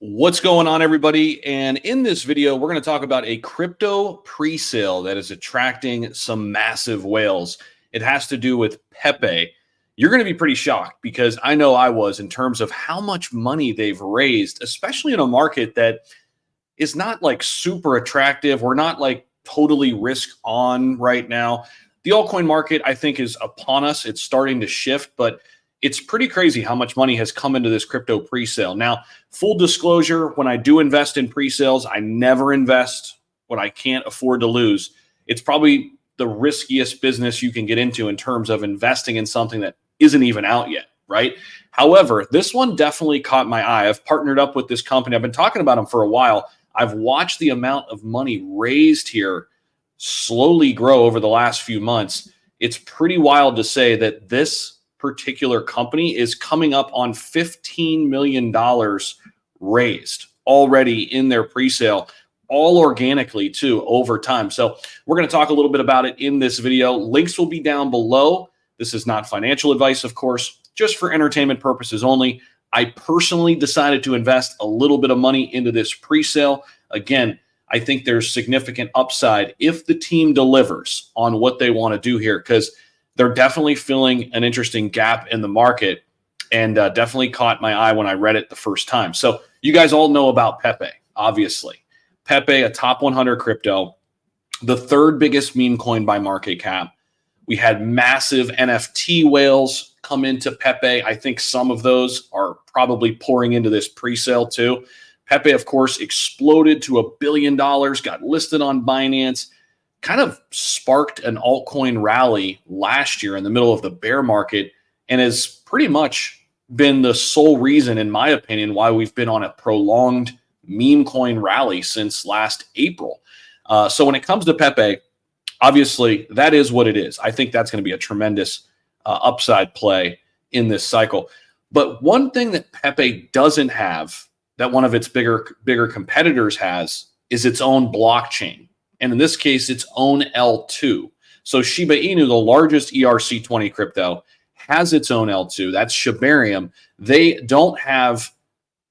What's going on, everybody? And in this video, we're going to talk about a crypto pre-sale that is attracting some massive whales. It has to do with Pepe. You're going to be pretty shocked because I know I was in terms of how much money they've raised, especially in a market that is not like super attractive. We're not like totally risk on right now. The altcoin market, I think, is upon us. It's starting to shift, but it's pretty crazy how much money has come into this crypto pre-sale. Now, full disclosure, when I do invest in pre-sales, I never invest what I can't afford to lose. It's probably the riskiest business you can get into in terms of investing in something that isn't even out yet, right? However, this one definitely caught my eye. I've partnered up with this company. I've been talking about them for a while. I've watched the amount of money raised here slowly grow over the last few months. It's pretty wild to say that this particular company is coming up on $15 million raised already in their pre-sale, all organically too over time. So we're going to talk a little bit about it in this video. Links will be down below. This is not financial advice, of course, just for entertainment purposes only. I personally decided to invest a little bit of money into this pre-sale. Again, I think there's significant upside if the team delivers on what they want to do here, because they're definitely filling an interesting gap in the market, and definitely caught my eye when I read it the first time. So you guys all know about Pepe, obviously. Pepe, a top 100 crypto, the third biggest meme coin by market cap. We had massive NFT whales come into Pepe. I think some of those are probably pouring into this pre-sale too. Pepe, of course, exploded to $1 billion, got listed on Binance, kind of sparked an altcoin rally last year in the middle of the bear market, and has pretty much been the sole reason, in my opinion, why we've been on a prolonged meme coin rally since last April. So when it comes to Pepe, obviously that is what it is. I think that's going to be a tremendous upside play in this cycle. But one thing that Pepe doesn't have that one of its bigger competitors has is its own blockchain. And in this case, its own L2. So Shiba Inu, the largest ERC20 crypto, has its own L2. That's Shibarium. They don't have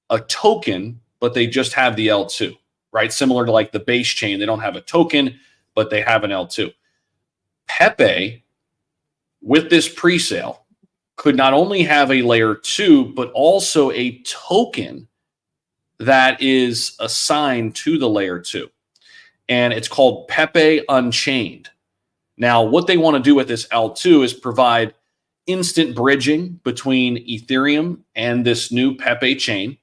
a token, but they just have the L2, right? Similar to like the base chain. They don't have a token, but they have an L2. Pepe, with this pre-sale, could not only have a layer 2, but also a token that is assigned to the layer 2. And it's called Pepe Unchained. Now, what they want to do with this L2 is provide instant bridging between Ethereum and this new Pepe chain.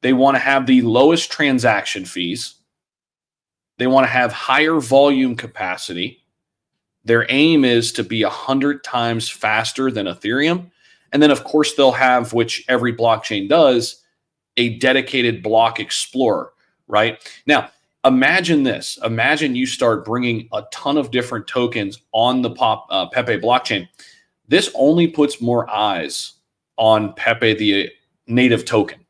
They want to have the lowest transaction fees. They want to have higher volume capacity. Their aim is to be 100 times faster than Ethereum. And then, of course, they'll have, which every blockchain does, a dedicated block explorer, right? Now, imagine this. Imagine you start bringing a ton of different tokens on the Pepe blockchain. This only puts more eyes on Pepe, the native token,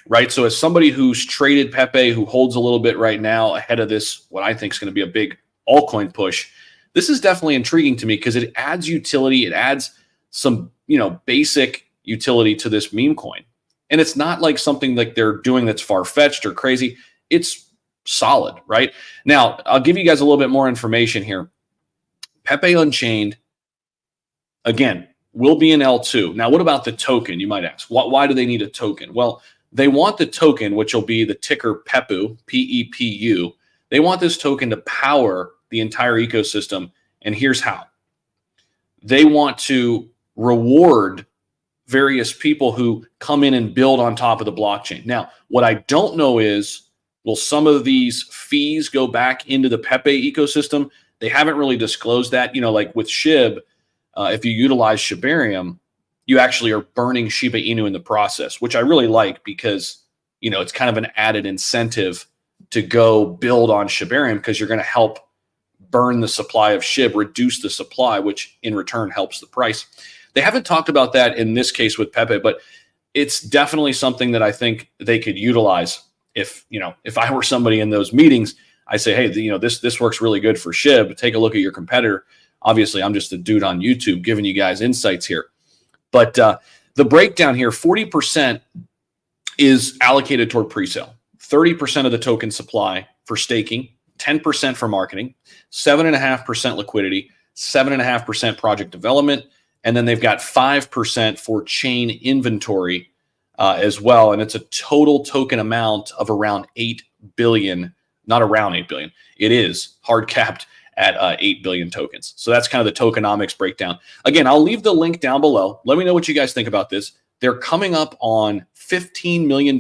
right? So as somebody who's traded Pepe, who holds a little bit right now ahead of this, what I think is going to be a big altcoin push, this is definitely intriguing to me because it adds utility. It adds some, basic utility to this meme coin. And it's not like something like they're doing that's far-fetched or crazy. It's solid, right? Now, I'll give you guys a little bit more information here. Pepe Unchained, again, will be an L2. Now, what about the token, you might ask? Why do they need a token? Well, they want the token, which will be the ticker PEPU, P-E-P-U. They want this token to power the entire ecosystem, and here's how. They want to reward various people who come in and build on top of the blockchain. Now, what I don't know is, will some of these fees go back into the Pepe ecosystem? They haven't really disclosed that. Like with SHIB, if you utilize Shibarium, you actually are burning Shiba Inu in the process, which I really like because, it's kind of an added incentive to go build on Shibarium because you're going to help burn the supply of SHIB, reduce the supply, which in return helps the price. They haven't talked about that in this case with Pepe, but it's definitely something that I think they could utilize. If I were somebody in those meetings, I say, hey, this works really good for SHIB. Take a look at your competitor. Obviously, I'm just a dude on YouTube giving you guys insights here. But the breakdown here, 40% is allocated toward pre-sale. 30% of the token supply for staking, 10% for marketing, 7.5% liquidity, 7.5% project development, and then they've got 5% for chain inventory as well. And it's a total token amount of around 8 billion, not around 8 billion. It is hard capped at 8 billion tokens. So that's kind of the tokenomics breakdown. Again, I'll leave the link down below. Let me know what you guys think about this. They're coming up on $15 million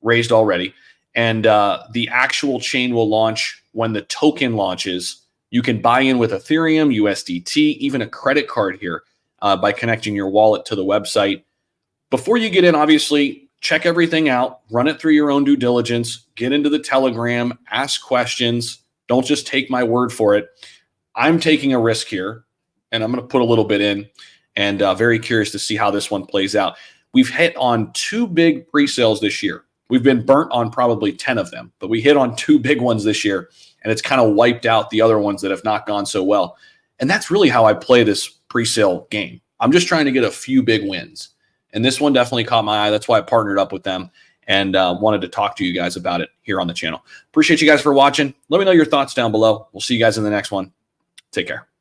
raised already. And the actual chain will launch when the token launches. You can buy in with Ethereum, USDT, even a credit card here by connecting your wallet to the website. Before you get in, obviously, check everything out, run it through your own due diligence, get into the Telegram, ask questions. Don't just take my word for it. I'm taking a risk here, and I'm going to put a little bit in, and very curious to see how this one plays out. We've hit on 2 big pre-sales this year. We've been burnt on probably 10 of them, but we hit on 2 big ones this year, and it's kind of wiped out the other ones that have not gone so well. And that's really how I play this pre-sale game. I'm just trying to get a few big wins. And this one definitely caught my eye. That's why I partnered up with them and wanted to talk to you guys about it here on the channel. Appreciate you guys for watching. Let me know your thoughts down below. We'll see you guys in the next one. Take care.